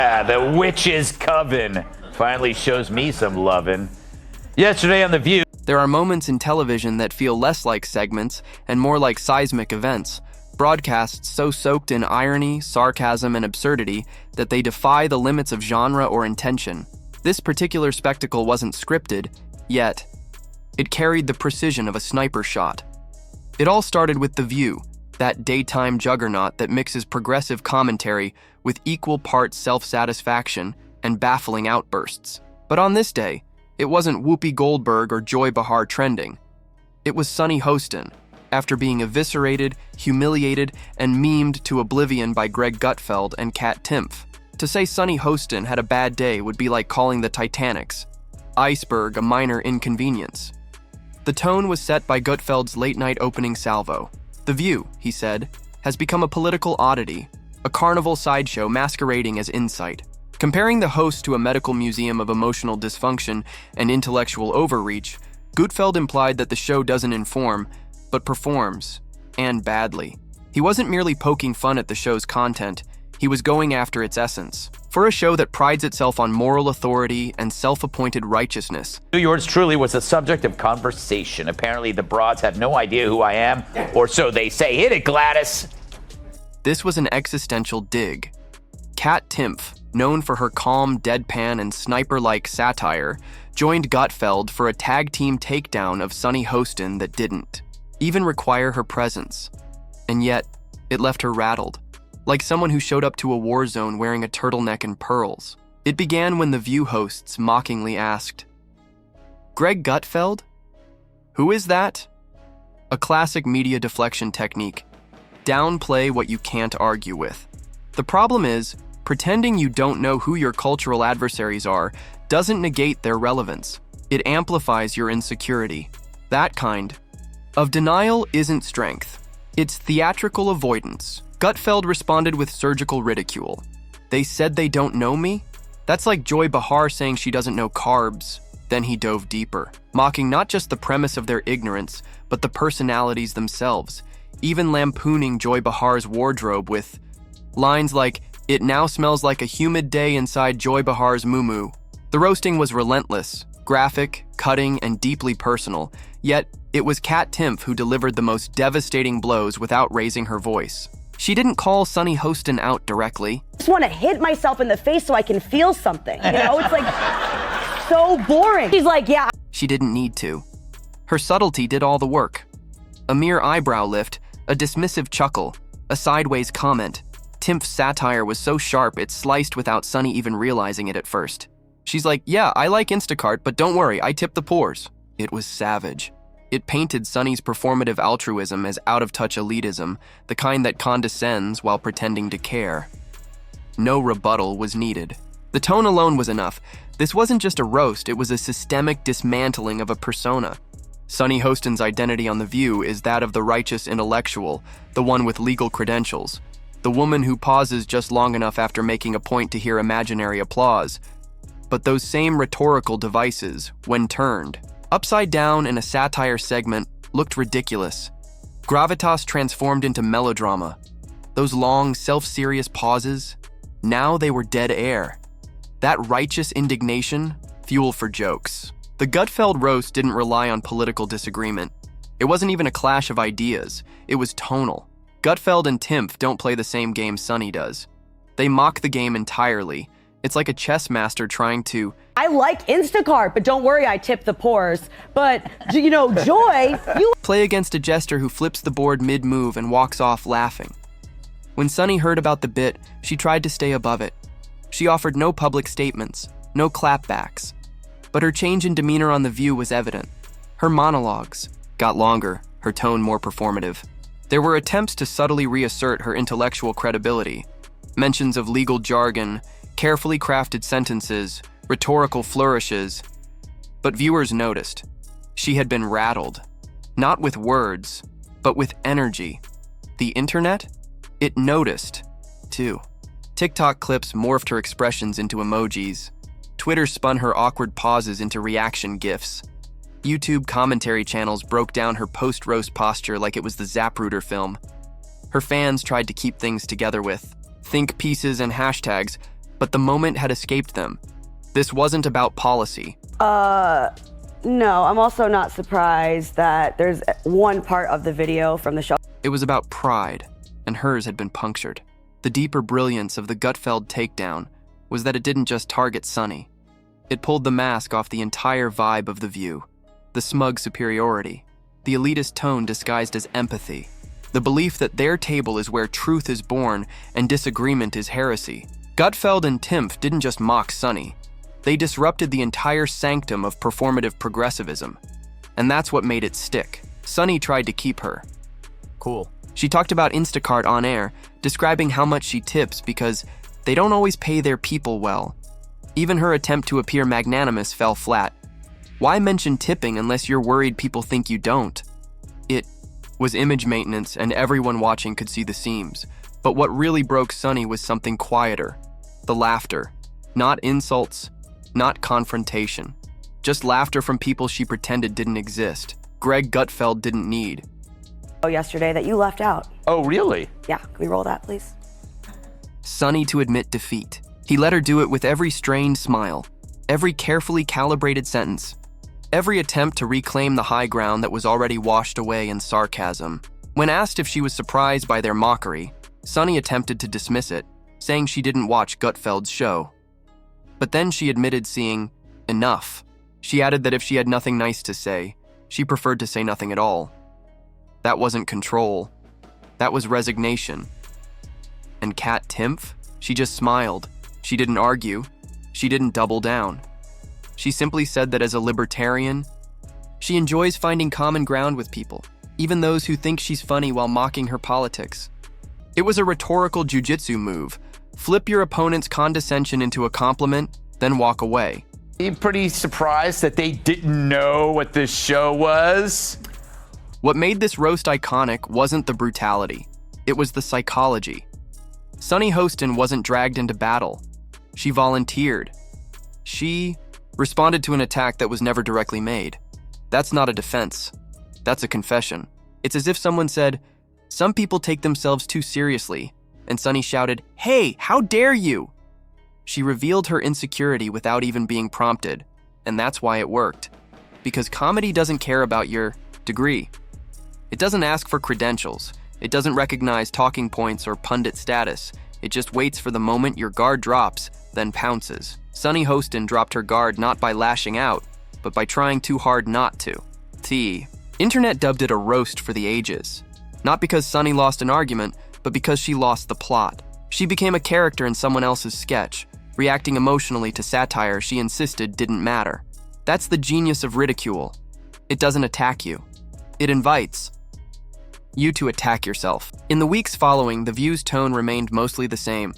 The witch's coven finally shows me some lovin'. Yesterday on The View. There are moments in television that feel less like segments and more like seismic events, broadcasts so soaked in irony, sarcasm, and absurdity that they defy the limits of genre or intention. This particular spectacle wasn't scripted, yet it carried the precision of a sniper shot. It all started with The View, that daytime juggernaut that mixes progressive commentary with equal parts self-satisfaction and baffling outbursts. But on this day, it wasn't Whoopi Goldberg or Joy Behar trending. It was Sunny Hostin, after being eviscerated, humiliated, and memed to oblivion by Gutfeld and Timpf. To say Sunny Hostin had a bad day would be like calling the Titanic's iceberg a minor inconvenience. The tone was set by Gutfeld's late-night opening salvo. The View, he said, has become a political oddity, a carnival sideshow masquerading as insight. Comparing the host to a medical museum of emotional dysfunction and intellectual overreach, Gutfeld implied that the show doesn't inform, but performs, and badly. He wasn't merely poking fun at the show's content, he was going after its essence. For a show that prides itself on moral authority and self-appointed righteousness. Yours truly was the subject of conversation. Apparently the broads have no idea who I am, or so they say. Hit it, Gladys! This was an existential dig. Timpf, known for her calm, deadpan, and sniper-like satire, joined Gutfeld for a tag-team takedown of Sunny Hostin that didn't even require her presence. And yet, it left her rattled, like someone who showed up to a war zone wearing a turtleneck and pearls. It began when The View hosts mockingly asked, Gutfeld? Who is that? A classic media deflection technique. Downplay what you can't argue with. The problem is, pretending you don't know who your cultural adversaries are doesn't negate their relevance. It amplifies your insecurity. That kind of denial isn't strength. It's theatrical avoidance. Gutfeld responded with surgical ridicule. They said they don't know me? That's like Joy Behar saying she doesn't know carbs. Then he dove deeper, mocking not just the premise of their ignorance, but the personalities themselves, even lampooning Joy Behar's wardrobe with lines like, "It now smells like a humid day inside Joy Behar's muumuu." The roasting was relentless, graphic, cutting, and deeply personal, yet it was Timpf who delivered the most devastating blows without raising her voice. She didn't call Sunny Hostin out directly. I just want to hit myself in the face so I can feel something. You know, it's like so boring. She's like, yeah. She didn't need to. Her subtlety did all the work. A mere eyebrow lift, a dismissive chuckle, a sideways comment. Timpf's satire was so sharp it sliced without Sunny even realizing it at first. She's like, yeah, I like Instacart, but don't worry, I tip the poors. It was savage. It painted Sunny's performative altruism as out-of-touch elitism, the kind that condescends while pretending to care. No rebuttal was needed. The tone alone was enough. This wasn't just a roast, it was a systemic dismantling of a persona. Sunny Hostin's identity on The View is that of the righteous intellectual, the one with legal credentials, the woman who pauses just long enough after making a point to hear imaginary applause. But those same rhetorical devices, when turned upside down in a satire segment, looked ridiculous. Gravitas transformed into melodrama. Those long, self-serious pauses, now they were dead air. That righteous indignation, fuel for jokes. The Gutfeld roast didn't rely on political disagreement. It wasn't even a clash of ideas, it was tonal. Gutfeld and Timpf don't play the same game Sunny does. They mock the game entirely. It's like a chess master trying to, I like Instacart, but don't worry, I tip the poors. But, you know, Joy, you play against a jester who flips the board mid-move and walks off laughing. When Sunny heard about the bit, she tried to stay above it. She offered no public statements, no clapbacks. But her change in demeanor on The View was evident. Her monologues got longer, her tone more performative. There were attempts to subtly reassert her intellectual credibility. Mentions of legal jargon, carefully crafted sentences, rhetorical flourishes. But viewers noticed. She had been rattled. Not with words, but with energy. The internet? It noticed, too. TikTok clips morphed her expressions into emojis. Twitter spun her awkward pauses into reaction GIFs. YouTube commentary channels broke down her post-roast posture like it was the Zapruder film. Her fans tried to keep things together with think pieces and hashtags, but the moment had escaped them. This wasn't about policy. No, I'm also not surprised that there's one part of the video from the show. It was about pride, and hers had been punctured. The deeper brilliance of the Gutfeld takedown was that it didn't just target Sunny. It pulled the mask off the entire vibe of the view. The smug superiority, the elitist tone disguised as empathy, the belief that their table is where truth is born and disagreement is heresy. Gutfeld and Timpf didn't just mock Sunny. They disrupted the entire sanctum of performative progressivism. And that's what made it stick. Sunny tried to keep her cool. She talked about Instacart on air, describing how much she tips because they don't always pay their people well. Even her attempt to appear magnanimous fell flat. Why mention tipping unless you're worried people think you don't? It was image maintenance, and everyone watching could see the seams. But what really broke Sunny was something quieter. The laughter. Not insults, not confrontation. Just laughter from people she pretended didn't exist. Greg Gutfeld didn't need. Yesterday that you left out. Oh, really? Yeah, can we roll that, please? Sunny to admit defeat. He let her do it with every strained smile, every carefully calibrated sentence, every attempt to reclaim the high ground that was already washed away in sarcasm. When asked if she was surprised by their mockery, Sunny attempted to dismiss it, saying she didn't watch Gutfeld's show. But then she admitted seeing enough. She added that if she had nothing nice to say, she preferred to say nothing at all. That wasn't control. That was resignation. And Kat Timpf? She just smiled. She didn't argue. She didn't double down. She simply said that as a libertarian, she enjoys finding common ground with people, even those who think she's funny while mocking her politics. It was a rhetorical jujitsu move. Flip your opponent's condescension into a compliment, then walk away. You pretty surprised that they didn't know what this show was? What made this roast iconic wasn't the brutality. It was the psychology. Sunny Hostin wasn't dragged into battle. She volunteered. She responded to an attack that was never directly made. That's not a defense. That's a confession. It's as if someone said, "Some people take themselves too seriously," and Sunny shouted, "Hey, how dare you?" She revealed her insecurity without even being prompted, and that's why it worked. Because comedy doesn't care about your degree. It doesn't ask for credentials. It doesn't recognize talking points or pundit status. It just waits for the moment your guard drops, then pounces. Sunny Hostin dropped her guard not by lashing out, but by trying too hard not to. The internet dubbed it a roast for the ages. Not because Sunny lost an argument, but because she lost the plot. She became a character in someone else's sketch, reacting emotionally to satire she insisted didn't matter. That's the genius of ridicule. It doesn't attack you. It invites you to attack yourself. In the weeks following, the view's tone remained mostly the same.